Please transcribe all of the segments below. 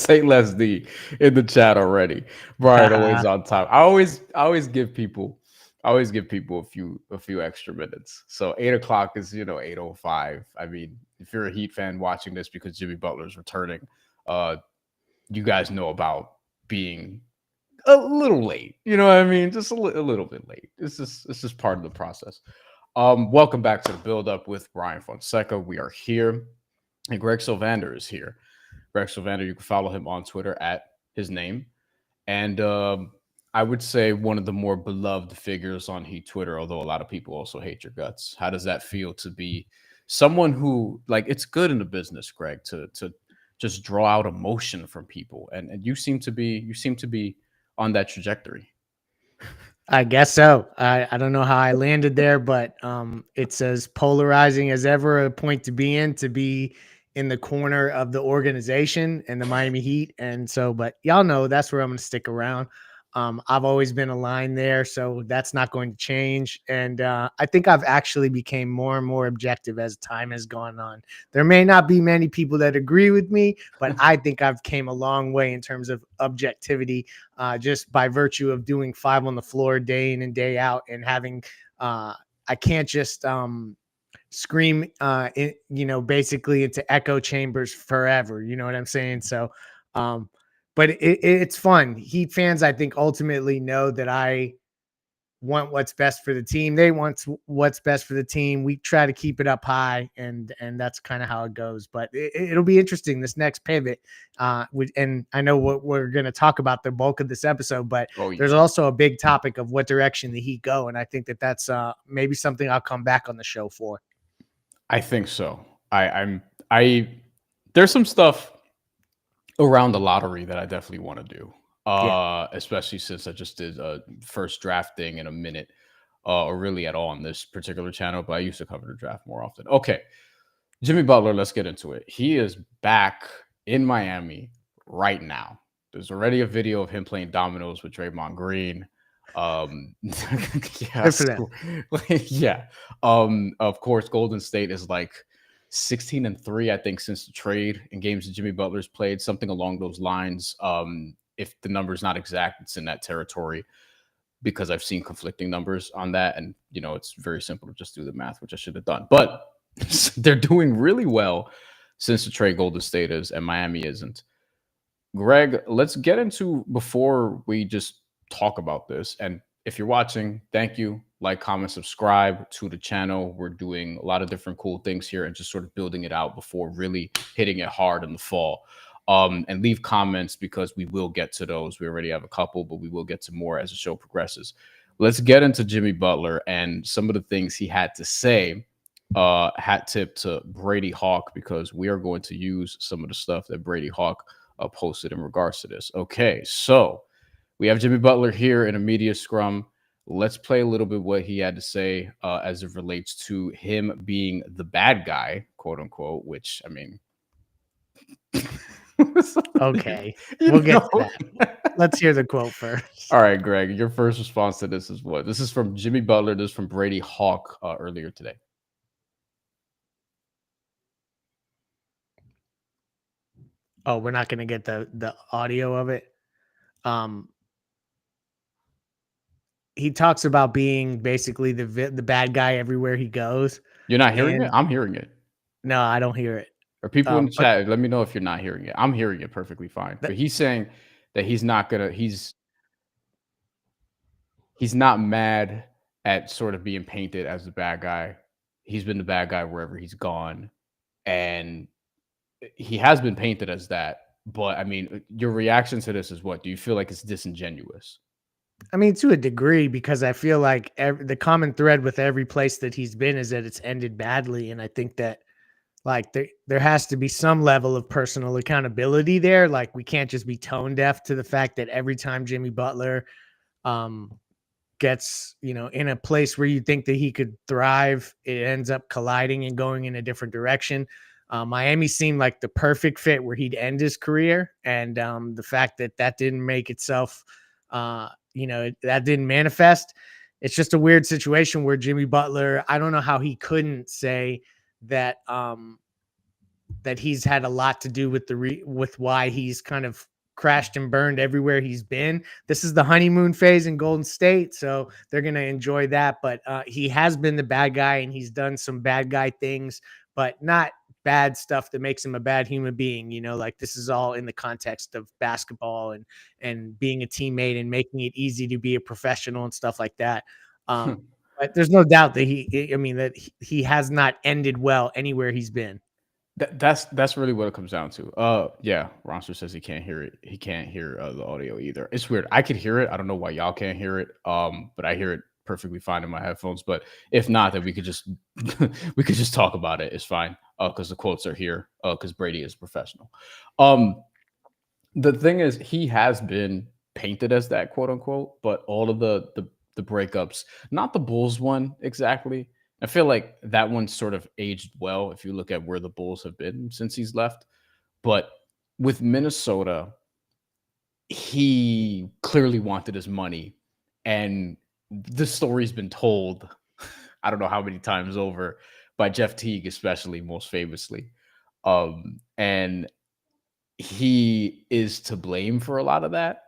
Say Leslie in the chat already. Brian always on time. I always give people a few extra minutes. So 8 o'clock is 8:05. I mean, if you're a Heat fan watching this because Jimmy Butler's returning, uh, you guys know about being a little late. You know what I mean? Just a little bit late. It's just part of the process. Welcome back to the build up with Bryan Fonseca. We are here, and Greg Sylvander is here. Greg Sylvander, you can follow him on Twitter at his name. And I would say one of the more beloved figures on Heat Twitter, although a lot of people also hate your guts. How does that feel to be someone who, like, it's good in the business, Greg, to just draw out emotion from people, and you seem to be on that trajectory. I guess so. I don't know how I landed there, but it's as polarizing as ever a point to be in the corner of the organization and the Miami Heat. And so, but y'all know that's where I'm going to stick around. I've always been aligned there, so that's not going to change. And I think I've actually became more and more objective as time has gone on. There may not be many people that agree with me, but I think I've came a long way in terms of objectivity, just by virtue of doing 5 on the floor day in and day out and having, I can't just scream, basically into echo chambers forever. You know what I'm saying? So, but it's fun. Heat fans, I think, ultimately know that I want what's best for the team. They want what's best for the team. We try to keep it up high, and that's kind of how it goes. But it'll be interesting, this next pivot. And I know what we're going to talk about the bulk of this episode, but Oh yeah, there's also a big topic of what direction the Heat go, and I think that's maybe something I'll come back on the show for. I think so. I there's some stuff around the lottery that I definitely want to do. Yeah, Especially since I just did a first draft thing in a minute, or really at all on this particular channel, but I used to cover the draft more often. Okay, Jimmy Butler, let's get into it. He is back in Miami right now. There's already a video of him playing dominoes with Draymond Green. Yeah, good for them. yeah. Of course, Golden State is like 16-3, I think, since the trade in games that Jimmy Butler's played, something along those lines. If the number's not exact, it's in that territory because I've seen conflicting numbers on that. And, it's very simple to just do the math, which I should have done. But they're doing really well since the trade, Golden State is, and Miami isn't. Greg, let's get into, before we just talk about this. And if you're watching, thank you. Like, comment, subscribe to the channel. We're doing a lot of different cool things here and just sort of building it out before really hitting it hard in the fall. And leave comments because we will get to those. We already have a couple, but we will get to more as the show progresses. Let's get into Jimmy Butler and some of the things he had to say. Hat tip to Brady Hawk, because we are going to use some of the stuff that Brady Hawk posted in regards to this. Okay, so we have Jimmy Butler here in a media scrum. Let's play a little bit what he had to say as it relates to him being the bad guy, quote unquote, which, I mean, Okay, you we'll get know. to that. Let's hear the quote first. All right, Greg, your first response to this is what? This is from Jimmy Butler. This is from Brady Hawk earlier today. Oh, we're not going to get the audio of it. He talks about being basically the bad guy everywhere he goes. You're not hearing it? And I'm hearing it. no, I don't hear it. Or people in the But chat, let me know if you're not hearing it. I'm hearing it perfectly fine. th- But he's saying that he's not mad at sort of being painted as the bad guy. He's been the bad guy wherever he's gone. And he has been painted as that. But I mean, your reaction to this is what? Do you feel like it's disingenuous? I mean, to a degree, because I feel like the common thread with every place that he's been is that it's ended badly. And I think that, like, there has to be some level of personal accountability there. Like, we can't just be tone deaf to the fact that every time Jimmy Butler gets, in a place where you think that he could thrive, it ends up colliding and going in a different direction. Miami seemed like the perfect fit where he'd end his career. And the fact that didn't make itself, that didn't manifest. It's just a weird situation where Jimmy Butler, I don't know how he couldn't say that that he's had a lot to do with with why he's kind of crashed and burned everywhere he's been. This is the honeymoon phase in Golden State, so they're going to enjoy that. But he has been the bad guy, and he's done some bad guy things, but not bad stuff that makes him a bad human being. Like this is all in the context of basketball and being a teammate and making it easy to be a professional and stuff like that. But there's no doubt that he has not ended well anywhere he's been. That's really what it comes down to. Yeah, Ronster says he can't hear it. He can't hear the audio either. It's weird. I could hear it. I don't know why y'all can't hear it. But I hear it perfectly fine in my headphones. But if not, then we could just we could just talk about it. It's fine. Because the quotes are here. Because Brady is professional. The thing is, he has been painted as that, quote unquote. But all of the breakups, not the Bulls one exactly. I feel like that one sort of aged well if you look at where the Bulls have been since he's left. But with Minnesota, he clearly wanted his money. And the story's been told, I don't know how many times over, by Jeff Teague, especially, most famously. And he is to blame for a lot of that.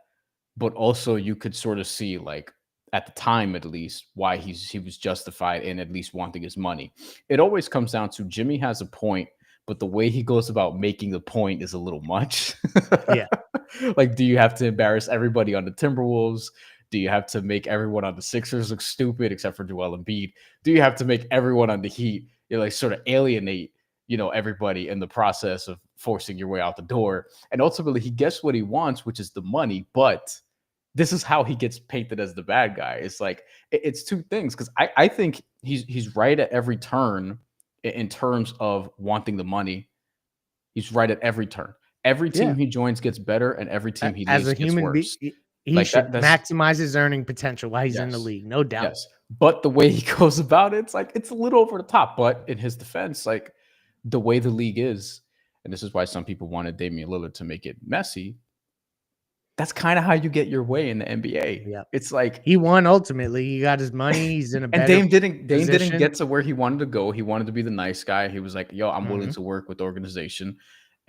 But also you could sort of see, like, at the time at least, why he was justified in at least wanting his money. It always comes down to Jimmy has a point, but the way he goes about making the point is a little much. Yeah. Like, do you have to embarrass everybody on the Timberwolves? Do you have to make everyone on the Sixers look stupid except for Joel Embiid? Do you have to make everyone on the Heat, like, sort of alienate, everybody in the process of forcing your way out the door? And ultimately he gets what he wants, which is the money, but this is how he gets painted as the bad guy. It's like it's two things, because I think he's right at every turn in terms of wanting the money. He's right at every turn. Every team Yeah. he joins gets better, and every team he As leaves a gets human being, worse. he Like should that's maximize his earning potential while he's in the yes, league, no doubt. yes. But the way he goes about it, it's like it's a little over the top. But in his defense, like the way the league is, and this is why some people wanted Damian Lillard to make it messy. That's kind of how you get your way in the NBA. Yeah. It's like, He won ultimately. He got his money. He's in a and better Dame didn't position. get to where he wanted to go. He wanted to be the nice guy. He was like, "Yo, I'm willing Mhm. to work with the organization,"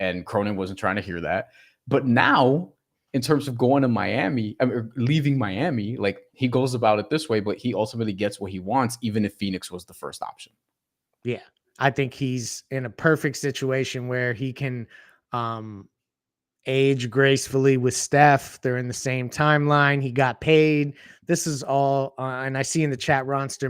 and Cronin wasn't trying to hear that. But now, in terms of going to Miami, I mean, or leaving Miami, like he goes about it this way, but he ultimately gets what he wants, even if Phoenix was the first option. Yeah. I think he's in a perfect situation where he can um age gracefully with Steph. They're in the same timeline. He got paid. This is all, and I see in the chat Ronster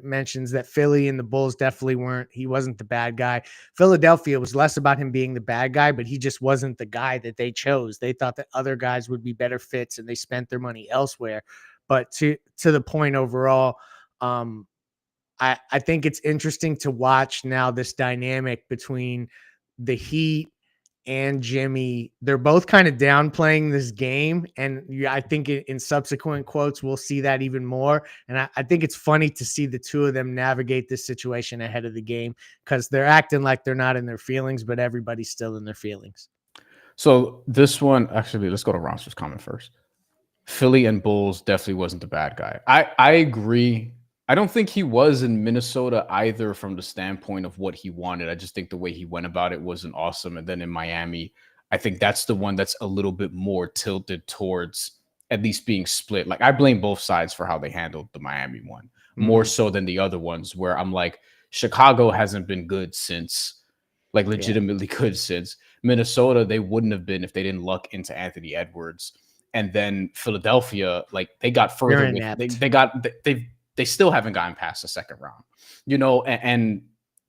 mentions that Philly and the Bulls definitely weren't. He wasn't the bad guy. Philadelphia was less about him being the bad guy, but he just wasn't the guy that they chose. They thought that other guys would be better fits, and they spent their money elsewhere. But to the point overall, um, I think it's interesting to watch now this dynamic between the Heat and Jimmy. They're both kind of downplaying this game. And I think in subsequent quotes, we'll see that even more. And I think it's funny to see the two of them navigate this situation ahead of the game, because they're acting like they're not in their feelings, but everybody's still in their feelings. So this one, actually, let's go to Ronster's comment first. Philly and Bulls definitely wasn't the bad guy. I agree. I don't think he was in Minnesota either from the standpoint of what he wanted. I just think the way he went about it wasn't awesome. And then in Miami, I think that's the one that's a little bit more tilted towards at least being split. Like I blame both sides for how they handled the Miami one more Mm-hmm. so than the other ones, where I'm like, Chicago hasn't been good since, like Yeah. legitimately good since. Minnesota, they wouldn't have been if they didn't luck into Anthony Edwards. And then Philadelphia, like they got They're further with inept. they still haven't gotten past the second round, and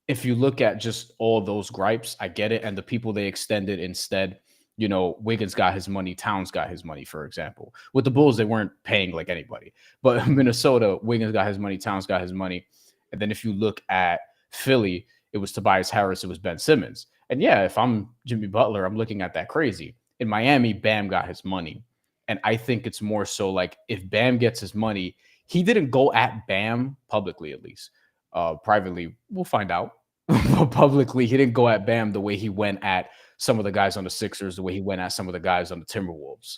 if you look at just all those gripes, I get it. And the people they extended instead, Wiggins got his money, Towns got his money, for example. With the Bulls, they weren't paying like anybody. But Minnesota, Wiggins got his money, Towns got his money. And then if you look at Philly, it was Tobias Harris, it was Ben Simmons. And yeah, if I'm Jimmy Butler, I'm looking at that crazy. In Miami, Bam got his money. And I think it's more so like if Bam gets his money, he didn't go at Bam publicly, at least. Privately, we'll find out. But publicly, he didn't go at Bam the way he went at some of the guys on the Sixers, the way he went at some of the guys on the Timberwolves.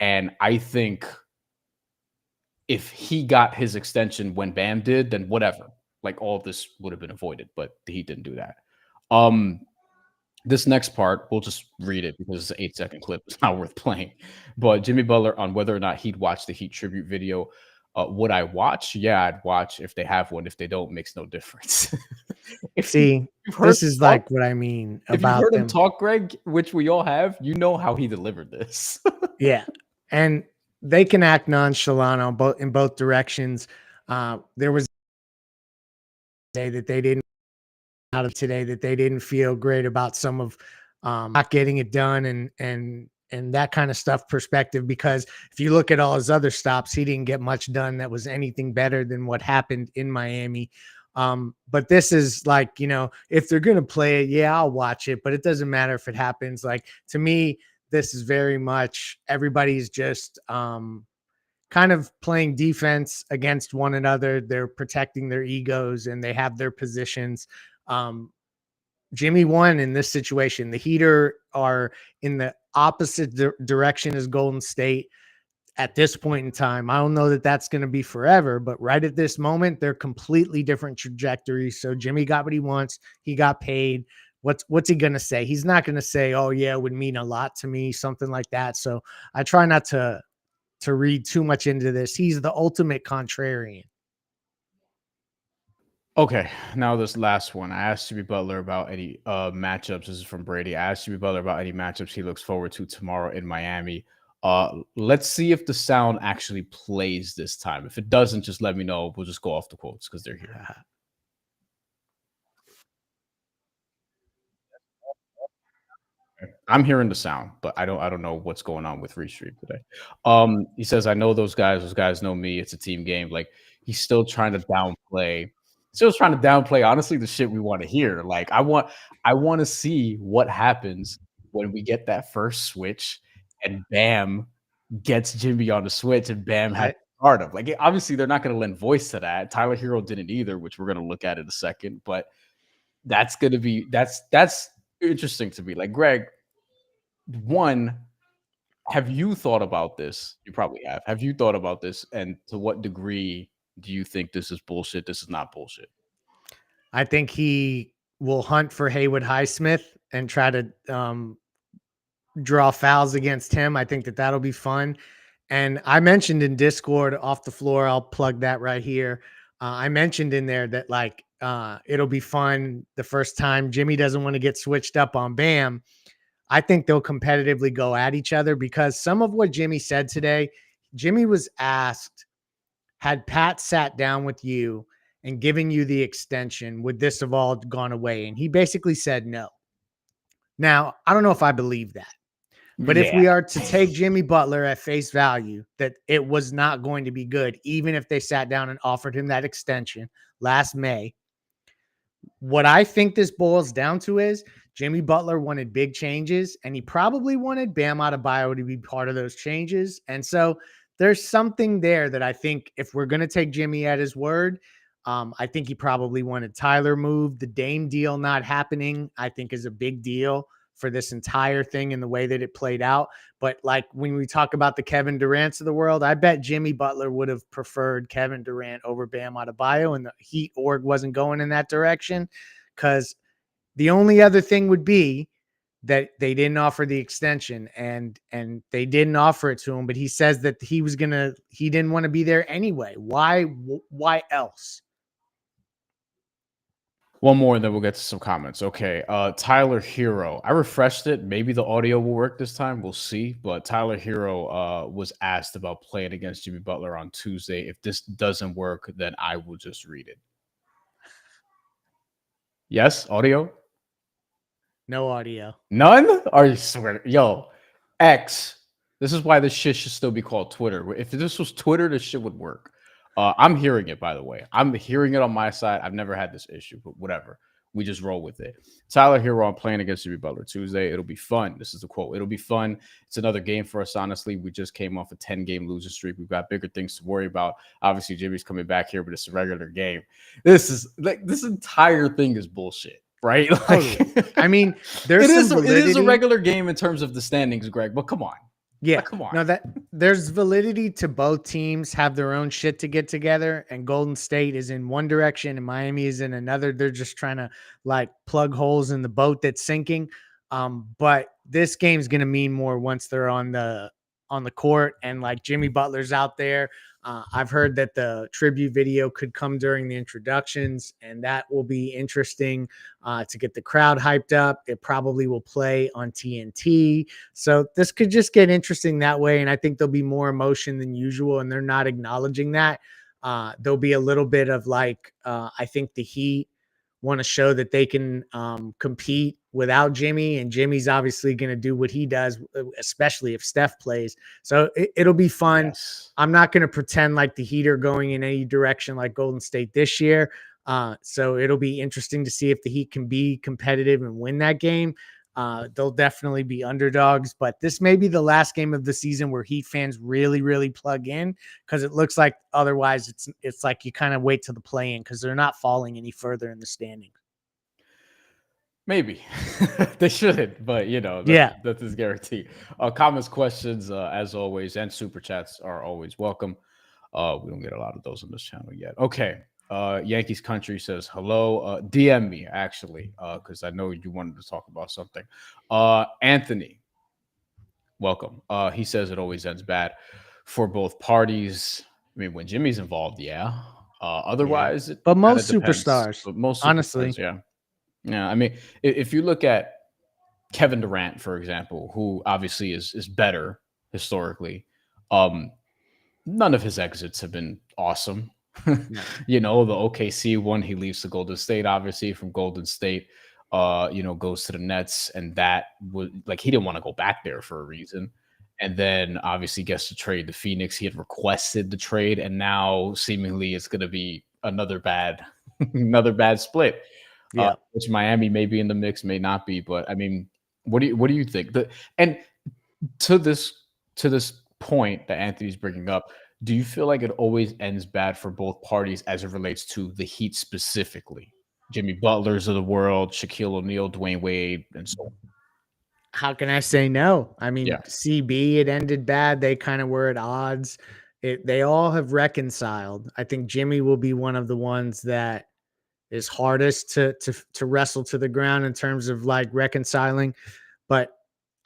And I think if he got his extension when Bam did, then whatever. Like all of this would have been avoided, but he didn't do that. This next part, we'll just read it because it's an 8-second clip. It's not worth playing. But Jimmy Butler on whether or not he'd watch the Heat tribute video. Would I watch? Yeah, I'd watch if they have one. If they don't, makes no difference. if you, See, you've heard this is him talk, like what I mean if you've about heard him them. talk, Greg, which we all have, you know how he delivered this. Yeah. And they can act nonchalant on both directions. There was a day that they didn't out of today that they didn't feel great about some of not getting it done and that kind of stuff perspective, because if you look at all his other stops, he didn't get much done that was anything better than what happened in Miami. But this is like, if they're going to play it, yeah, I'll watch it, but it doesn't matter if it happens. Like, to me, this is very much everybody's just kind of playing defense against one another. They're protecting their egos and they have their positions. Um, Jimmy won in this situation. The Heater are in the opposite direction as Golden State at this point in time. I don't know that that's going to be forever, but right at this moment, they're completely different trajectories. So Jimmy got what he wants. He got paid. What's he going to say? He's not going to say, "Oh yeah, it would mean a lot to me," something like that. So I try not to read too much into this. He's the ultimate contrarian. Okay, now this last one. I asked Jimmy Butler about any matchups. This is from Brady. I asked Jimmy Butler about any matchups he looks forward to tomorrow in Miami. Let's see if the sound actually plays this time. If it doesn't, just let me know. We'll just go off the quotes because they're here. I'm hearing the sound, but I don't know what's going on with Restream today. He says, I know those guys know me. It's a team game. Like he's still trying to downplay honestly the shit we want to hear. Like I want to see what happens when we get that first switch and Bam gets Jimmy on the switch and Bam has I to start him. Like obviously they're not gonna lend voice to that. Tyler Hero didn't either, which we're gonna look at in a second, but that's interesting to me. Like Greg, one, have you thought about this? You probably have. Have you thought about this? And to what degree do you think this is bullshit? This is not bullshit. I think he will hunt for Haywood Highsmith and try to draw fouls against him. I think that that'll be fun. And I mentioned in Discord off the floor, I'll plug that right here. I mentioned in there that it'll be fun the first time Jimmy doesn't want to get switched up on Bam. I think they'll competitively go at each other, because some of what Jimmy said today, Jimmy was asked, had Pat sat down with you and given you the extension, would this have all gone away? And he basically said no. Now, I don't know if I believe that. But if Yeah. we are to take Jimmy Butler at face value, that it was not going to be good, even if they sat down and offered him that extension last May. What I think this boils down to is Jimmy Butler wanted big changes, and he probably wanted Bam Adebayo to be part of those changes. And so there's something there that I think, if we're going to take Jimmy at his word, I think he probably wanted Tyler moved. The Dame deal not happening, I think, is a big deal for this entire thing and the way that it played out. But like when we talk about the Kevin Durant's of the world, I bet Jimmy Butler would have preferred Kevin Durant over Bam Adebayo, and the Heat org wasn't going in that direction, because the only other thing would be that they didn't offer the extension, and they didn't offer it to him. But he says that he didn't want to be there anyway. Why else? One more and then we'll get to some comments. Okay. Tyler Hero. I refreshed it. Maybe the audio will work this time. We'll see. But Tyler Hero was asked about playing against Jimmy Butler on Tuesday. If this doesn't work, then I will just read it. Yes, audio? No audio. None? Are you swear? Yo, X. This is why this shit should still be called Twitter. If this was Twitter, this shit would work. I'm hearing it, by the way. I'm hearing it on my side. I've never had this issue, but whatever. We just roll with it. Tyler Hero on playing against Jimmy Butler Tuesday. It'll be fun. This is the quote. It'll be fun. It's another game for us, honestly. We just came off a 10-game losing streak. We've got bigger things to worry about. Obviously, Jimmy's coming back here, but it's a regular game. This entire thing is bullshit. Right? Like, I mean, there's it is a regular game in terms of the standings, Greg, but come on. Yeah, like, come on. No, that there's validity to both teams have their own shit to get together, and Golden State is in one direction and Miami is in another. They're just trying to like plug holes in the boat that's sinking. But this game's going to mean more once they're on the court and like Jimmy Butler's out there. I've heard that the tribute video could come during the introductions, and that will be interesting to get the crowd hyped up. It probably will play on TNT. So this could just get interesting that way. And I think there'll be more emotion than usual, and they're not acknowledging that. There'll be a little bit of like, I think the Heat want to show that they can compete without Jimmy, and Jimmy's obviously going to do what he does, especially if Steph plays. So it'll be fun. Yes. I'm not going to pretend like the Heat are going in any direction like Golden State this year. So it'll be interesting to see if the Heat can be competitive and win that game. They'll definitely be underdogs, but this may be the last game of the season where Heat fans really, really plug in, because it looks like otherwise it's like you kind of wait till the play in because they're not falling any further in the standings. Maybe they shouldn't, but Yeah. that is guaranteed. Comments, questions, as always, and super chats are always welcome. We don't get a lot of those on this channel yet. Okay. Yankees Country says hello. DM me actually, because I know you wanted to talk about something. Anthony, welcome. He says it always ends bad for both parties. I mean, when Jimmy's involved, yeah. Otherwise, Yeah. it But kind of most depends. superstars, But most honestly, superstars, yeah. Yeah, I mean, if you look at Kevin Durant, for example, who obviously is better historically, none of his exits have been awesome. no. The OKC one, he leaves to Golden State, obviously from Golden State, goes to the Nets, and that was like he didn't want to go back there for a reason. And then obviously gets to trade to Phoenix. He had requested the trade, and now seemingly it's going to be another bad, another bad split. Yeah. Which Miami may be in the mix, may not be. But I mean, what do you think? And to this point that Anthony's bringing up, do you feel like it always ends bad for both parties as it relates to the Heat specifically? Jimmy Butlers of the world, Shaquille O'Neal, Dwayne Wade, and so on. How can I say no? I mean, Yeah. CB, it ended bad. They kind of were at odds. They all have reconciled. I think Jimmy will be one of the ones that is hardest to wrestle to the ground in terms of like reconciling. But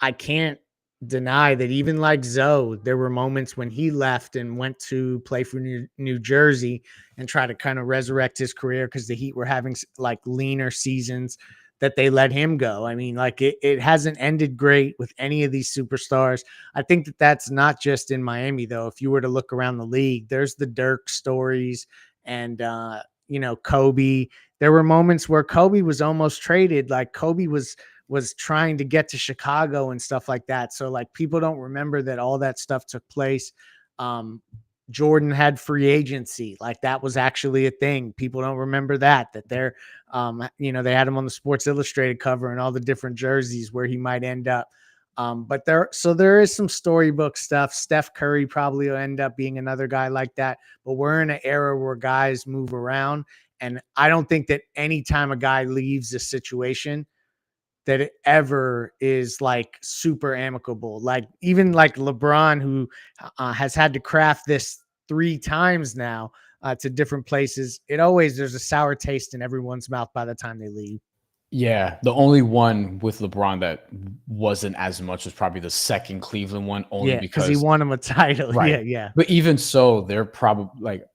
I can't deny that even like Zoe, there were moments when he left and went to play for New Jersey and try to kind of resurrect his career because the Heat were having like leaner seasons, that they let him go. I mean, like it hasn't ended great with any of these superstars. I think that that's not just in Miami, though. If you were to look around the league, there's the Dirk stories and, Kobe. There were moments where Kobe was almost traded. Like Kobe was trying to get to Chicago and stuff like that. So like people don't remember that all that stuff took place. Jordan had free agency. Like that was actually a thing. People don't remember that they're, they had him on the Sports Illustrated cover and all the different jerseys where he might end up. But there is some storybook stuff. Steph Curry probably will end up being another guy like that. But we're in an era where guys move around. And I don't think that anytime a guy leaves a situation that it ever is like super amicable. Like even like LeBron, who has had to craft this 3 times now to different places. There's a sour taste in everyone's mouth by the time they leave. Yeah, the only one with LeBron that wasn't as much was probably the second Cleveland one, only Yeah, because he because won him a title. right. Yeah. But even so, they're probably like,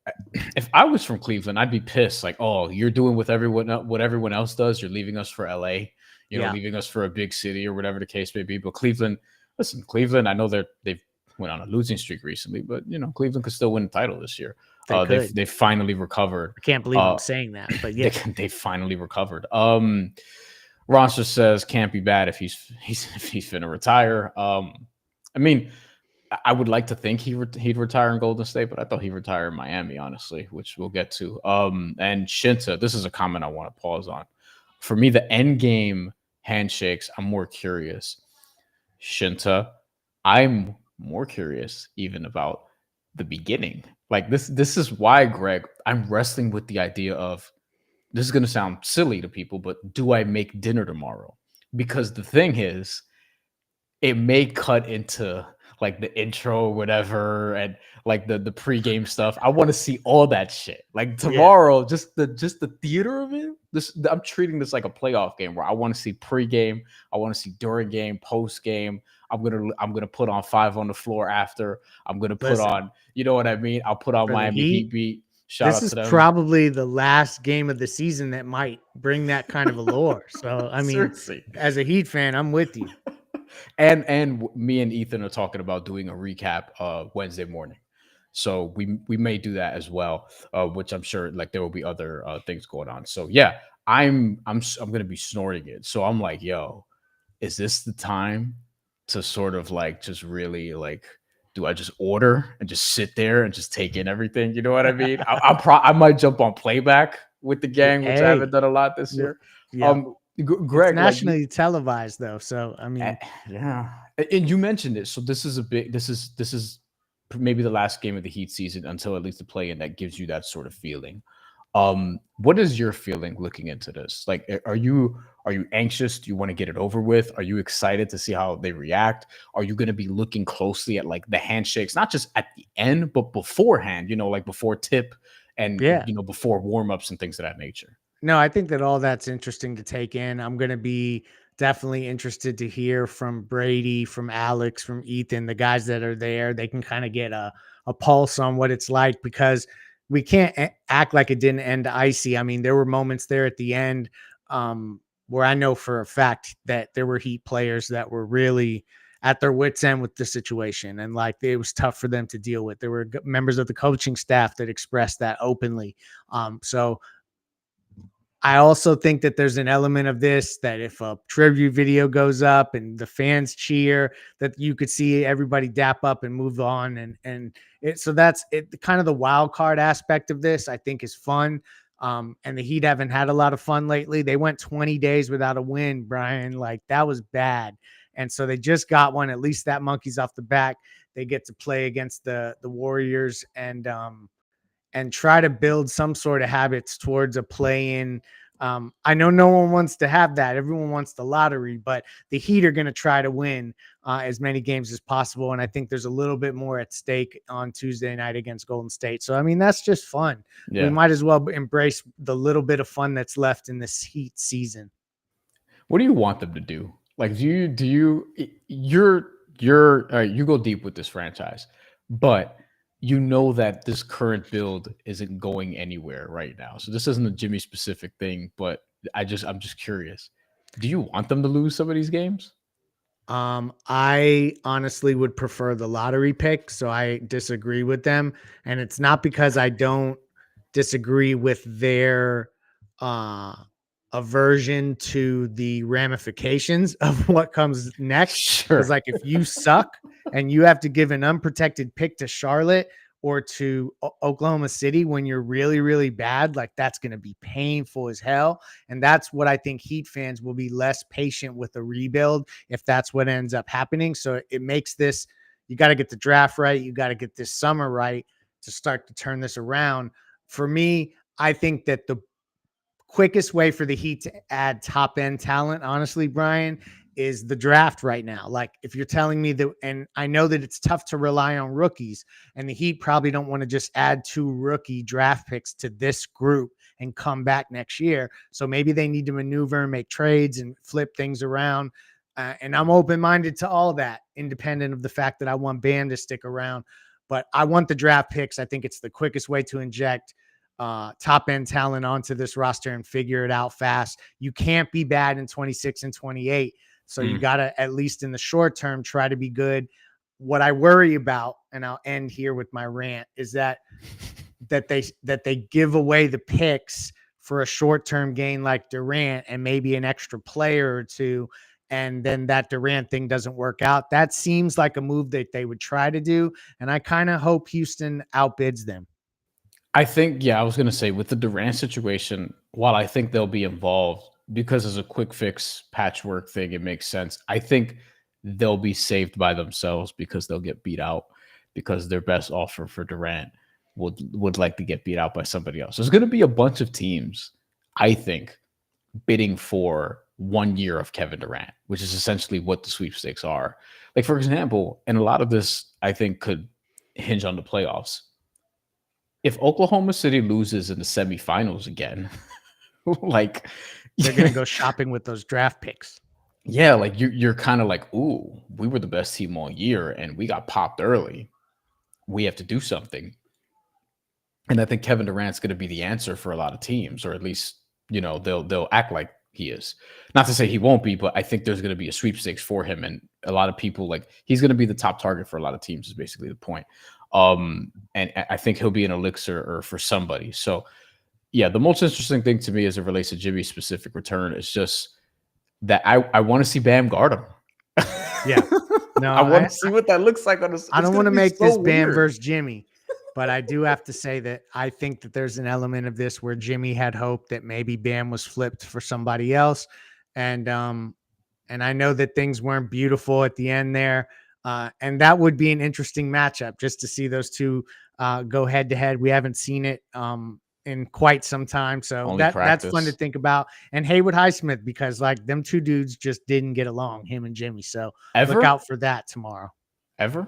if I was from Cleveland, I'd be pissed. Like, oh, you're doing with what everyone else does. You're leaving us for LA, Yeah. leaving us for a big city or whatever the case may be. But Cleveland, listen, Cleveland, I know they've went on a losing streak recently, but Cleveland could still win the title this year. They could. They've finally recovered. I can't believe I'm saying that, but yeah. They finally recovered. Ronster says can't be bad if he's finna retire. I mean, I would like to think he'd retire in Golden State, but I thought he'd retire in Miami, honestly, which we'll get to. And Shinta, this is a comment I want to pause on. For me, the end game handshakes, I'm more curious. Shinta, I'm more curious even about the beginning. Like this is why, Greg, I'm wrestling with the idea of, this is going to sound silly to people, but do I make dinner tomorrow? Because the thing is, it may cut into like the intro or whatever, and like the pregame stuff. I want to see all that shit. Like Yeah. tomorrow, just the theater of it. I'm treating this like a playoff game where I want to see pregame, I want to see during game, post game. I'm gonna put on five on the floor after. I'm gonna put Listen, on, you know what I mean? I'll put on for the Miami Heat Heat, beat. Shout this out is to them. probably the last game of the season that might bring that kind of allure. So, I mean, Seriously. as a Heat fan, I'm with you. And me and Ethan are talking about doing a recap Wednesday morning. So we may do that as well, which I'm sure like there will be other things going on. So yeah, I'm gonna be snorting it. So I'm like, yo, is this the time to sort of like just really like, do I just order and just sit there and just take in everything? You know what I mean? I might jump on playback with the gang, which I haven't Hey, done a lot this look, year. yep. It's Greg, like nationally televised though. So, I Eh, mean, yeah, and you mentioned it. So this is a big. This is maybe the last game of the Heat season until at least the play-in that gives you that sort of feeling. What is your feeling looking into this? Like, are you anxious? Do you want to get it over with? Are you excited to see how they react? Are you going to be looking closely at like the handshakes, not just at the end, but beforehand? You know, like before tip and yeah. before warm-ups and things of that nature. No, I think that all that's interesting to take in. I'm going to be definitely interested to hear from Brady, from Alex, from Ethan, the guys that are there. They can kind of get a pulse on what it's like because we can't act like it didn't end icy. I mean, there were moments there at the end where I know for a fact that there were Heat players that were really at their wits' end with the situation. And like it was tough for them to deal with. There were members of the coaching staff that expressed that openly. So, I also think that there's an element of this that if a tribute video goes up and the fans cheer, that you could see everybody dap up and move on, so that's it. Kind of the wild card aspect of this, I think, is fun. And the Heat haven't had a lot of fun lately. They went 20 days without a win, Brian. Like that was bad, and so they just got one. At least that monkey's off the back. They get to play against the Warriors and try to build some sort of habits towards a play-in. I know no one wants to have that. Everyone wants the lottery, but the Heat are going to try to win as many games as possible. And I think there's a little bit more at stake on Tuesday night against Golden State. So, I mean, that's just fun. We Yeah. might as well embrace the little bit of fun that's left in this Heat season. What do you want them to do? Like, you're all right, you go deep with this franchise, but you know that this current build isn't going anywhere right now. So this isn't a Jimmy specific thing, but I'm just curious. Do you want them to lose some of these games? I honestly would prefer the lottery pick, so I disagree with them. And it's not because I don't disagree with their uh aversion to the ramifications of what comes next. Because Sure. like if you suck and you have to give an unprotected pick to Charlotte or to Oklahoma City when you're really, really bad, like that's going to be painful as hell. And that's what I think Heat fans will be less patient with a rebuild if that's what ends up happening. So it makes this, you got to get the draft right. You got to get this summer right to start to turn this around. For me, I think that the quickest way for the Heat to add top end talent, honestly, Brian, is the draft right now. Like if you're telling me that, and I know that it's tough to rely on rookies, and the Heat probably don't want to just add 2 rookie draft picks to this group and come back next year. So maybe they need to maneuver and make trades and flip things around. And I'm open minded to all that, independent of the fact that I want Bam to stick around. But I want the draft picks. I think it's the quickest way to inject top end talent onto this roster and figure it out fast. You can't be bad in 26 and 28. So you Mm. got to, at least in the short term, try to be good. What I worry about, and I'll end here with my rant, is that they give away the picks for a short term gain like Durant and maybe an extra player or two, and then that Durant thing doesn't work out. That seems like a move that they would try to do, and I kind of hope Houston outbids them. I think, yeah, I was gonna say with the Durant situation, while I think they'll be involved because as a quick fix patchwork thing, it makes sense. I think they'll be saved by themselves because they'll get beat out because their best offer for Durant would like to get beat out by somebody else. There's gonna be a bunch of teams, I think, bidding for 1 year of Kevin Durant, which is essentially what the sweepstakes are. Like, for example, and a lot of this I think could hinge on the playoffs. If Oklahoma City loses in the semifinals again, like, They're gonna go shopping with those draft picks. yeah, like you're kind of like, ooh, we were the best team all year and we got popped early. We have to do something. And I think Kevin Durant's going to be the answer for a lot of teams, or at least, they'll act like he is. Not to say he won't be, but I think there's going to be a sweepstakes for him, and a lot of people, like, he's going to be the top target for a lot of teams. Is basically the point. And I think he'll be an elixir or for somebody. So yeah, the most interesting thing to me as it relates to Jimmy's specific return is just that I want to see Bam guard him. Yeah. No, I want to see what that looks like on this. I It's don't going want to to be make so this Bam weird. versus Jimmy, but I do have to say that I think that there's an element of this where Jimmy had hope that maybe Bam was flipped for somebody else. And I know that things weren't beautiful at the end there. And that would be an interesting matchup just to see those two go head to head. We haven't seen it in quite some time. So Only that's fun to practice. think about. And Haywood Highsmith, because like them two dudes just didn't get along, him and Jimmy. So look Ever? out for that tomorrow. Ever?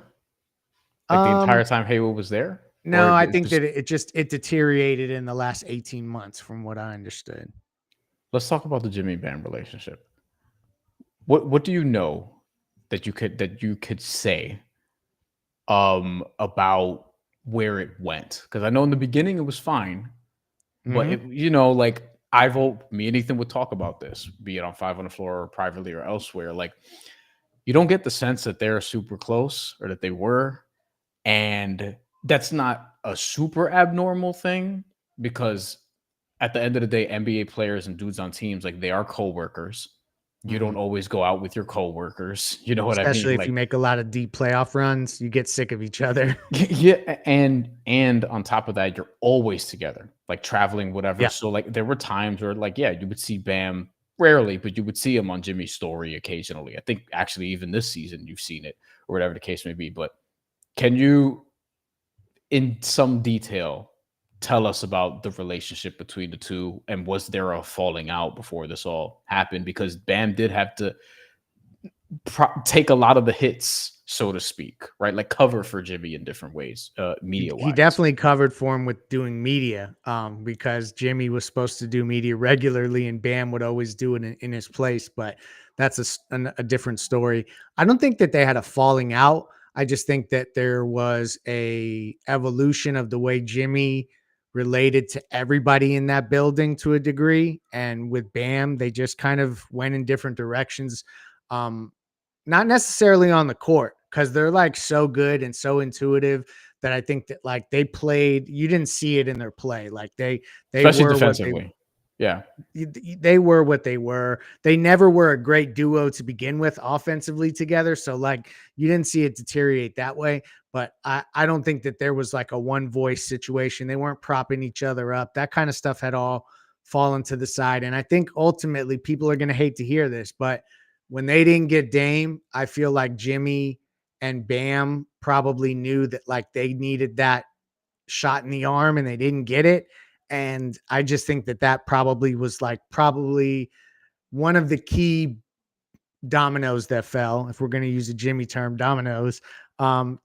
Like the entire Um, time Haywood was there? no, Or I it's think just that it deteriorated in the last 18 months from what I understood. let's talk about the Jimmy Bam relationship. What do you know that you could say about where it went? Because I know in the beginning it was fine, but Mhm. like me and Ethan would talk about this, be it on Five on the Floor or privately or elsewhere. Like, you don't get the sense that they're super close or that they were. And that's not a super abnormal thing, because at the end of the day, NBA players and dudes on teams, like, they are coworkers. You don't Mhm. always go out with your coworkers. You know what I mean? Especially if you Like, make a lot of deep playoff runs, you get sick of each other. yeah, and on top of that, you're always together, like traveling, whatever. Yeah. So like there were times where, like, yeah, you would see Bam rarely, but you would see him on Jimmy's story occasionally. I think actually even this season you've seen it, or whatever the case may be. But can you, in some detail, tell us about the relationship between the two, and was there a falling out before this all happened? Because Bam did have to take a lot of the hits, so to speak, right? Like, cover for Jimmy in different ways, media He wise. definitely covered for him with doing media, because Jimmy was supposed to do media regularly and Bam would always do it in his place. But that's a different story. I don't think that they had a falling out. I just think that there was a evolution of the way Jimmy related to everybody in that building to a degree. And with Bam, they just kind of went in different directions. Um, Not necessarily on the court, because they're like so good and so intuitive that I think that like they played, you didn't see it in their play. Like they Especially were what they defensively. Yeah. they were what they were. They never were a great duo to begin with offensively together. So like you didn't see it deteriorate that way. But I don't think that there was like a one voice situation. They weren't propping each other up. That kind of stuff had all fallen to the side. And I think ultimately people are going to hate to hear this, but when they didn't get Dame, I feel like Jimmy and Bam probably knew that like they needed that shot in the arm and they didn't get it. And I just think that that probably was like probably one of the key dominoes that fell, if we're going to use a Jimmy term, dominoes, to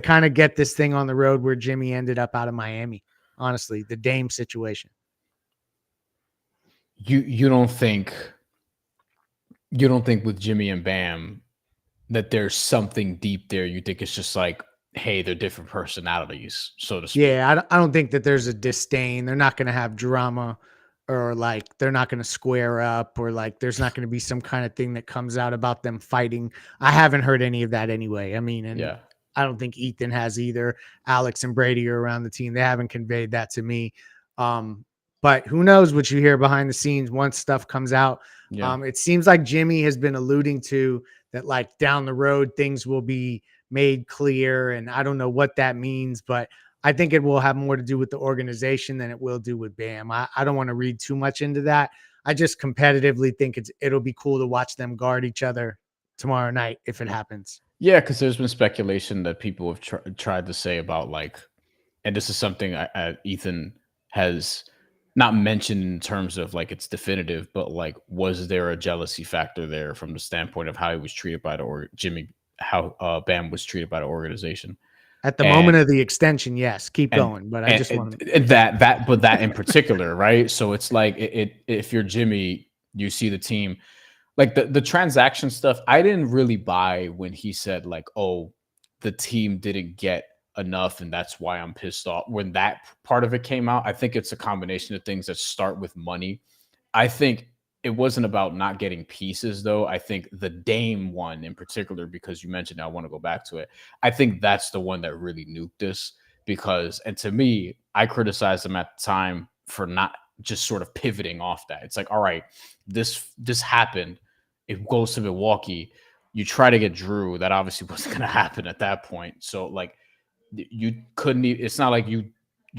kind of get this thing on the road where Jimmy ended up out of Miami. Honestly, the Dame situation. You don't think with Jimmy and Bam that there's something deep there? You think it's just like, hey, they're different personalities, so to speak. Yeah, I don't think that there's a disdain. They're not going to have drama, or like they're not going to square up, or like there's not going to be some kind of thing that comes out about them fighting. I haven't heard any of that anyway. I mean, and Yeah. I don't think Ethan has either. Alex and Brady are around the team. They haven't conveyed that to me. Um, but who knows what you hear behind the scenes once stuff comes out. Yeah. It seems like Jimmy has been alluding to that, like down the road, things will be made clear. And I don't know what that means, but I think it will have more to do with the organization than it will do with Bam. I don't want to read too much into that. I just competitively think it'll be cool to watch them guard each other tomorrow night if it happens. Yeah, because there's been speculation that people have tried to say about, like, and this is something Ethan has not mentioned in terms of like it's definitive, but like was there a jealousy factor there from the standpoint of how he was treated by the or Jimmy how Bam was treated by the organization? At the And moment of the extension, yes. Keep and going, but I and, just want to. and that but that in particular, right? So it's like if you're Jimmy, you see the team like the transaction stuff. I didn't really buy when he said like, "Oh, the team didn't get enough, and that's why I'm pissed off." When that part of it came out, I think it's a combination of things that start with money. I think it wasn't about not getting pieces, though. I think the Dame one in particular, because you mentioned, I want to go back to it. I think that's the one that really nuked us because, and to me, I criticized him at the time for not just sort of pivoting off that. It's like, all right, this happened. It goes to Milwaukee. You try to get Drew. That obviously wasn't going to happen at that point. So like, you couldn't. It's not like you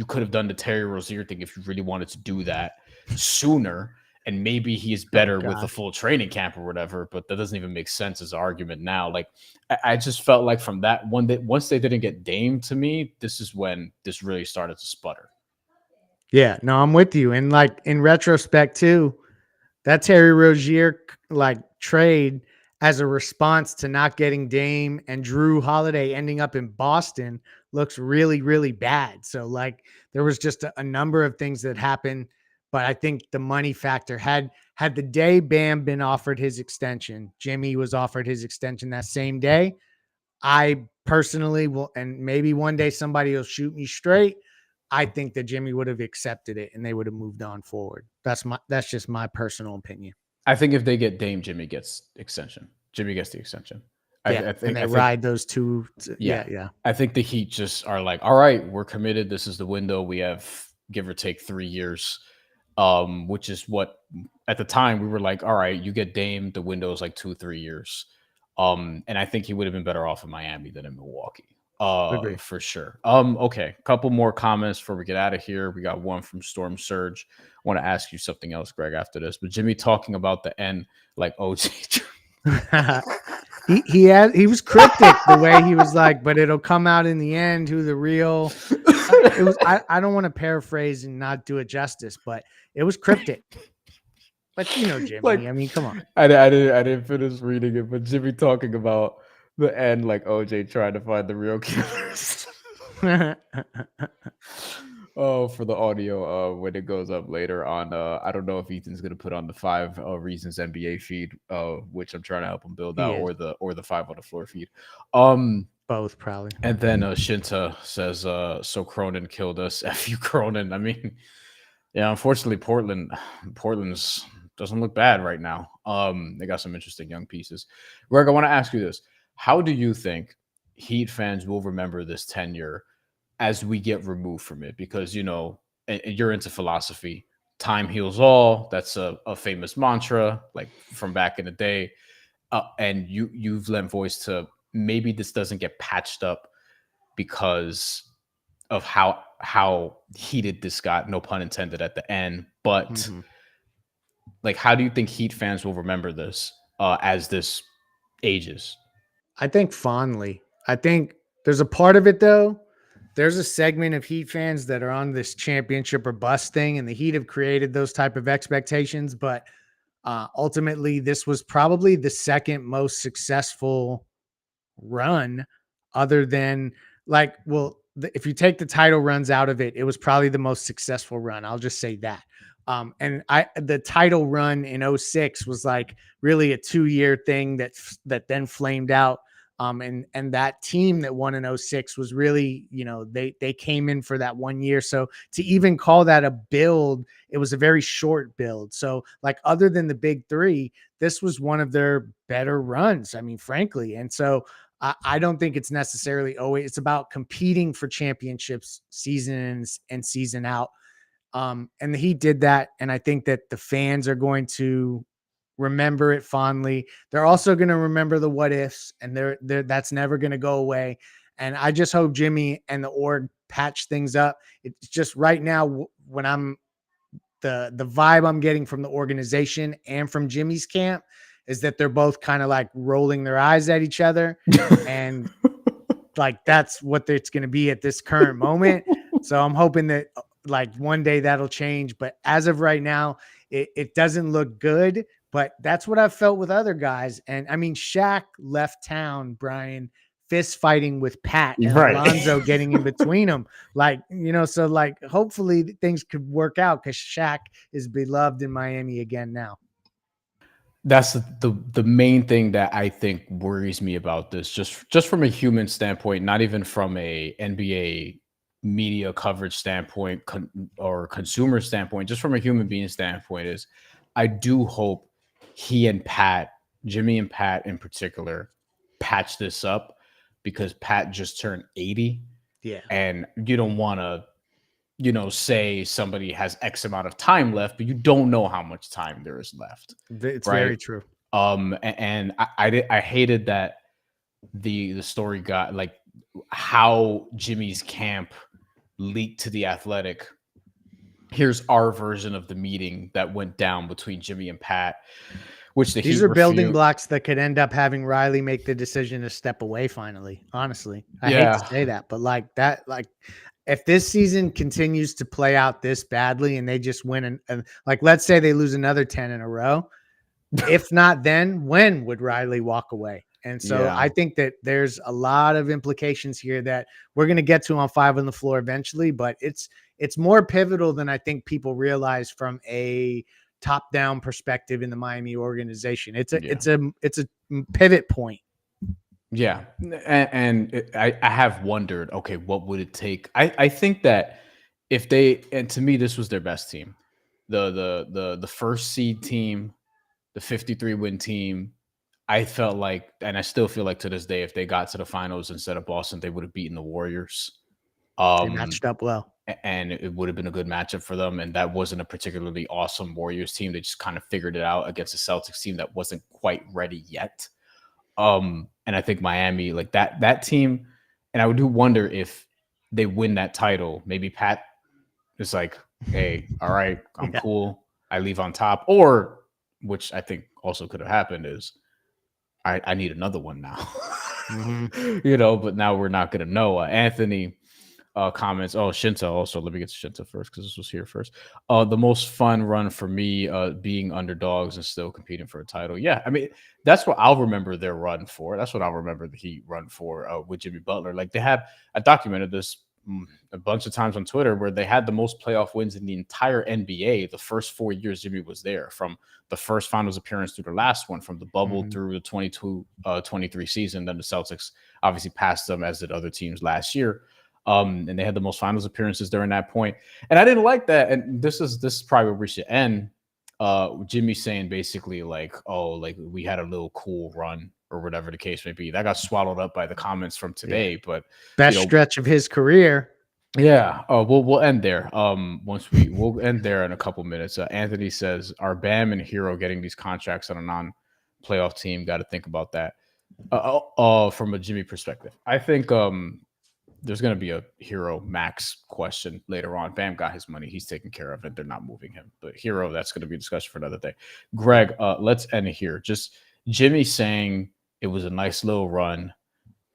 could have done the Terry Rozier thing if you really wanted to do that sooner and maybe he's Oh better with the God. full training camp or whatever, but that doesn't even make sense as an argument now. Like I just felt like from that one that once they didn't get Dame to me, this is when this really started to sputter. Yeah, no, I'm with you. And like in retrospect too, that Terry Rozier like trade as a response to not getting Dame and Drew Holiday ending up in Boston looks really, really bad. So like there was just a number of things that happened, but I think the money factor had the day Bam been offered his extension, Jimmy was offered his extension that same day. I personally will, and maybe one day somebody will shoot me straight. I think that Jimmy would have accepted it and they would have moved on forward. That's just my personal opinion. I think if they get Dame, Jimmy gets extension. Jimmy gets the extension. Yeah, and I they think ride those two. yeah. Yeah, yeah. I think the Heat just are like, all right, we're committed. This is the window. We have give or take 3 years. Which is what at the time we were like, all right, you get Dame, the window is like 2, 3 years. And I think he would have been better off in Miami than in Milwaukee. Agree. For sure. Okay, couple more comments before we get out of here. We got one from Storm Surge. I want to ask you something else, Greg, after this. But Jimmy talking about the end, like OG. He was cryptic the way he was like, but it'll come out in the end who the real. It was. I don't want to paraphrase and not do it justice, but it was cryptic. But you know, Jimmy. Like I mean, come on. I didn't finish reading it, but Jimmy talking about the end, like OJ trying to find the real killers. Oh, for the audio, when it goes up later on, I don't know if Ethan's gonna put on the 5 reasons NBA feed, which I'm trying to help him build He out, is. or the 5 on the floor feed. Um, Both probably. and then Shinta says, "So Cronin killed us." F you, Cronin. I mean, yeah, unfortunately, Portland's doesn't look bad right now. They got some interesting young pieces. Greg, I want to ask you this: how do you think Heat fans will remember this tenure as we get removed from it? Because and you're into philosophy. Time heals all. That's a famous mantra, like from back in the day. And you've lent voice to maybe this doesn't get patched up because of how heated this got, no pun intended at the end. But Mm-hmm. like, how do you think Heat fans will remember this as this ages? I think fondly. I think there's a part of it though. There's a segment of Heat fans that are on this championship or bust thing, and the Heat have created those type of expectations. But ultimately, this was probably the second most successful run, other than if you take the title runs out of it, it was probably the most successful run. I'll just say that. And the title run in '06 was like really a 2-year thing that then flamed out. And that team that won in '06 was really, they came in for that 1 year. So to even call that a build, it was a very short build. So like other than the big three, this was one of their better runs. I mean, frankly. And so I don't think it's necessarily always, it's about competing for championships season in and season out. And the Heat did that. And I think that the fans are going to remember it fondly. They're also going to remember the what ifs, and that's never going to go away. And I just hope Jimmy and the org patch things up. It's just right now when I'm the vibe I'm getting from the organization and from Jimmy's camp is that they're both kind of like rolling their eyes at each other. And like, that's what it's going to be at this current moment. So I'm hoping that like one day that'll change. But as of right now, it doesn't look good. But that's what I've felt with other guys. And I mean, Shaq left town, Brian, fist fighting with Pat and Right. Alonzo getting in between them. Like, so like hopefully things could work out because Shaq is beloved in Miami again now. That's the main thing that I think worries me about this, just from a human standpoint, not even from a NBA media coverage standpoint or consumer standpoint, just from a human being standpoint, is I do hope he and Pat, Jimmy and Pat in particular, patch this up because Pat just turned 80, Yeah. and you don't want to say somebody has X amount of time left, but you don't know how much time there is left, It's right? very true. And I hated that the story got like how Jimmy's camp leaked to the Athletic. Here's our version of the meeting that went down between Jimmy and Pat, which the These Heat are building refused. blocks that could end up having Riley make the decision to step away finally. Honestly, I hate to Yeah, say that, but like that, like if this season continues to play out this badly and they just win and like let's say they lose another 10 in a row, if not then when would Riley walk away? And so yeah, I think that there's a lot of implications here that we're going to get to on Five on the Floor eventually, but it's more pivotal than I think people realize from a top down perspective in the Miami organization. It's yeah. a pivot point. Yeah, I have wondered, okay, what would it take? I think that if they, and to me this was their best team, the first seed team, the 53 win team. I felt like, and I still feel like to this day, if they got to the finals instead of Boston, they would have beaten the Warriors. They Um, matched up well. and it would have been a good matchup for them. And that wasn't a particularly awesome Warriors team. They just kind of figured it out against a Celtics team that wasn't quite ready yet. And I think Miami, like that team, and I do wonder if they win that title, maybe Pat is like, hey, all right, I'm Yeah. cool. I leave on top. Or, which I think also could have happened, is I need another one now. But now we're not gonna know. Anthony comments. Oh, Shinta also. Let me get to Shinta first because this was here first. The most fun run for me, being underdogs and still competing for a title. Yeah, I mean that's what I'll remember their run for. That's what I'll remember the Heat run for with Jimmy Butler. Like I documented this a bunch of times on Twitter where they had the most playoff wins in the entire NBA the first 4 years Jimmy was there, from the first finals appearance to the last one, from the bubble through the 22-23 season. Then the Celtics obviously passed them, as did other teams last year. And they had the most finals appearances during that point. And I didn't like that. And this is probably where we should end. Jimmy saying basically like, oh, like we had a little cool run or whatever the case may be. That got swallowed up by the comments from today. Yeah. But Best stretch of his career. yeah. We'll end there. We'll end there in a couple minutes. Anthony says, are Bam and Hero getting these contracts on a non-playoff team? Got to think about that. From a Jimmy perspective, I think there's going to be a Hero Max question later on. Bam got his money. He's taken care of it. They're not moving him. But Hero, that's going to be a discussion for another day. Greg, let's end it here. Just Jimmy saying it was a nice little run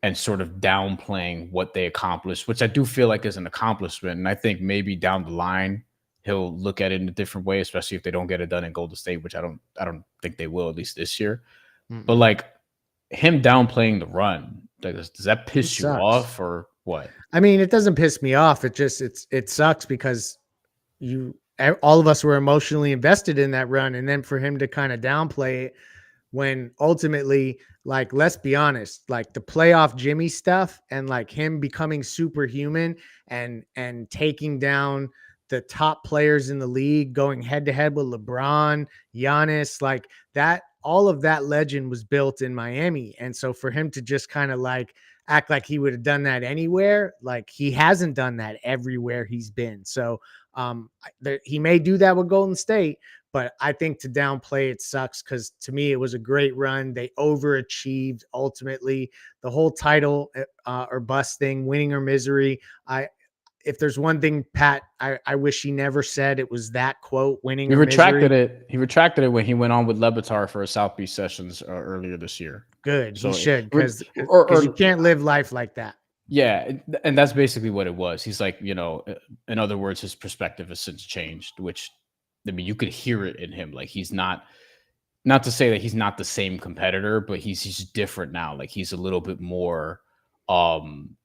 and sort of downplaying what they accomplished, which I do feel like is an accomplishment. And I think maybe down the line, he'll look at it in a different way, especially if they don't get it done in Golden State, which I don't think they will, at least this year. But like him downplaying the run, does that piss you off or what? I mean, it doesn't piss me off. It sucks because all of us were emotionally invested in that run. And then for him to kind of downplay it when ultimately, like, let's be honest, like the playoff Jimmy stuff and like him becoming superhuman and taking down the top players in the league, going head to head with LeBron, Giannis, like that, all of that legend was built in Miami. And so for him to just kind of like act like he would have done that anywhere, like he hasn't done that everywhere he's been. So he may do that with Golden State, but I think to downplay it sucks because to me, it was a great run. They overachieved ultimately. The whole title or bust thing, winning or misery. If there's one thing, Pat, I wish he never said, it was that quote, winning or misery. He retracted it when he went on with Levitar for a South Beach Sessions earlier this year. Good. So he should, because or you can't live life like that. Yeah, and that's basically what it was. He's like, in other words, his perspective has since changed, which I mean, you could hear it in him. Like he's not to say that he's not the same competitor, but he's different now. Like he's a little bit more um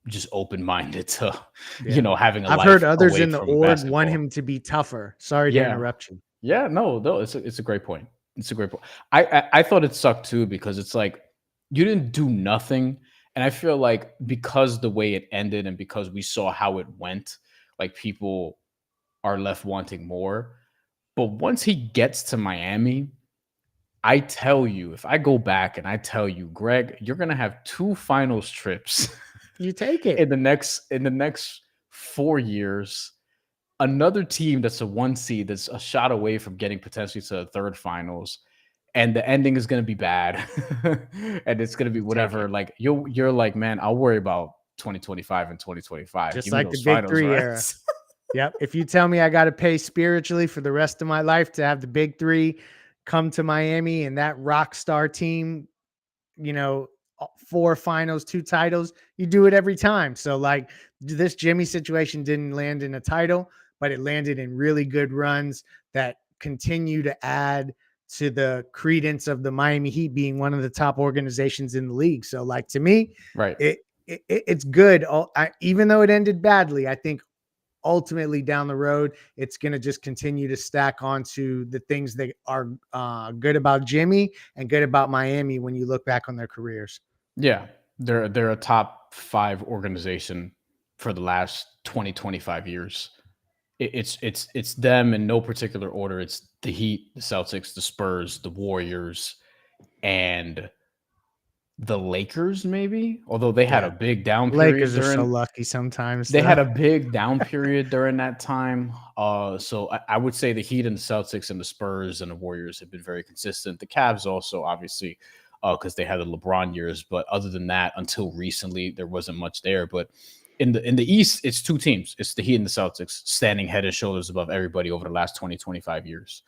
just open-minded to, Yeah. having a I've heard life others away in the from org want basketball. him to be tougher. Sorry to Yeah. interrupt you. Yeah, no, it's a great point. It's a great point. I thought it sucked too because it's like you didn't do nothing, and I feel like because the way it ended and because we saw how it went, like people are left wanting more. But once he gets to Miami, I tell you, if I go back and I tell you, Greg, you're gonna have two finals trips You take it. in the next 4 years. Another team that's a one seed that's a shot away from getting potentially to the third finals, and the ending is going to be bad, and it's going to be You take whatever. it. Like you're like, man, I'll worry about 2025 and 2025. Just Give me like the those big finals three era. runs. Yep. If you tell me I got to pay spiritually for the rest of my life to have the big three come to Miami and that rock star team, you know, 4 finals, 2 titles, you do it every time. So like this Jimmy situation didn't land in a title, but it landed in really good runs that continue to add to the credence of the Miami Heat being one of the top organizations in the league. So like to me, Right. it's good. Even though it ended badly, I think ultimately down the road, it's going to just continue to stack onto the things that are good about Jimmy and good about Miami when you look back on their careers. Yeah. They're a top five organization for the last 20-25 years. It's them in no particular order. It's the Heat, the Celtics, the Spurs, the Warriors, and the Lakers, maybe. Although they had Yeah. a big down period Lakers are so during lucky sometimes, they though. had a big down period during that time. So I would say the Heat and the Celtics and the Spurs and the Warriors have been very consistent. The Cavs also, obviously, because they had the LeBron years. But other than that, until recently, there wasn't much there. But in the East, it's two teams. It's the Heat and the Celtics standing head and shoulders above everybody over the last 20-25 years.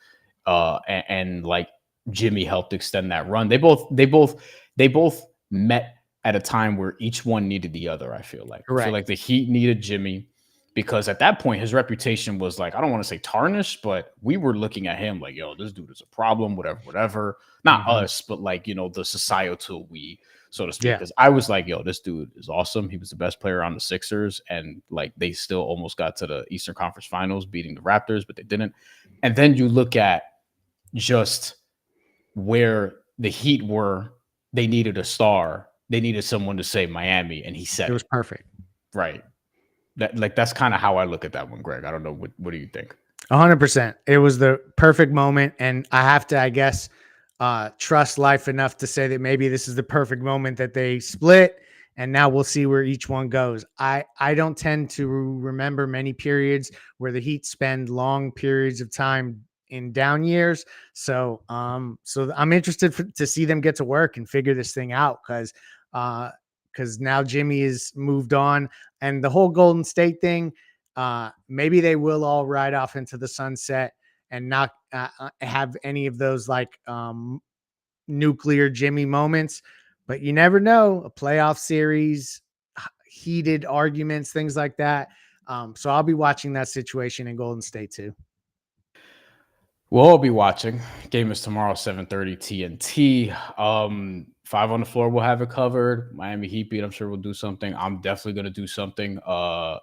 And like Jimmy helped extend that run. They both met at a time where each one needed the other. I feel like Correct. the Heat needed Jimmy because at that point his reputation was like, I don't want to say tarnished, but we were looking at him like, yo, this dude is a problem, whatever. Not Hmm. us, but like, the societal we, so to speak. Yeah. Because I was like, yo, this dude is awesome. He was the best player on the Sixers, and like they still almost got to the Eastern Conference Finals, beating the Raptors, but they didn't. And then you look at just where the Heat were, they needed a star. They needed someone to say Miami, and he It said was it. perfect. Right. That's kind of how I look at that one, Greg. I don't know what do you think? 100%. It was the perfect moment. And I have to, I guess, trust life enough to say that maybe this is the perfect moment that they split. And now we'll see where each one goes. I don't tend to remember many periods where the Heat spend long periods of time in down years. So I'm interested to see them get to work and figure this thing out because now Jimmy is moved on, and the whole Golden State thing, maybe they will all ride off into the sunset and not have any of those like nuclear Jimmy moments. But you never know. A playoff series, heated arguments, things like that. So I'll be watching that situation in Golden State too. We'll all be watching. Game is tomorrow, 7:30 TNT. Five on the floor, we'll have it covered. Miami Heat beat. I'm sure we'll do something. I'm definitely gonna do something. I'm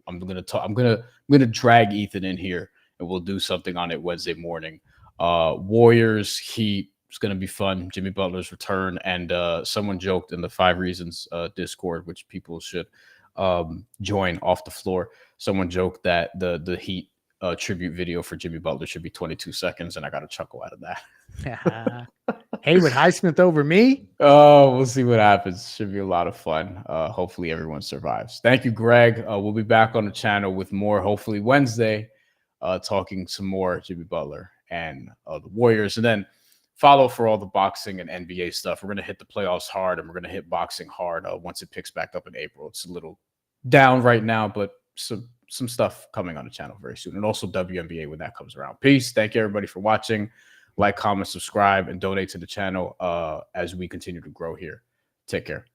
gonna talk. I'm gonna drag Ethan in here, and we'll do something on it Wednesday morning. Warriors Heat. It's gonna be fun. Jimmy Butler's return, and someone joked in the Five Reasons Discord, which people should join off the floor. Someone joked that the Heat tribute video for Jimmy Butler should be 22 seconds, and I got a chuckle out of that. Haywood Highsmith over me. Oh, we'll see what happens. Should be a lot of fun. Hopefully, everyone survives. Thank you, Greg. We'll be back on the channel with more, hopefully Wednesday, talking some more Jimmy Butler and the Warriors. And then follow for all the boxing and NBA stuff. We're going to hit the playoffs hard, and we're going to hit boxing hard once it picks back up in April. It's a little down right now, but some stuff coming on the channel very soon, and also WNBA when that comes around. Peace. Thank you, everybody, for watching. Like, comment, subscribe, and donate to the channel as we continue to grow here. Take care.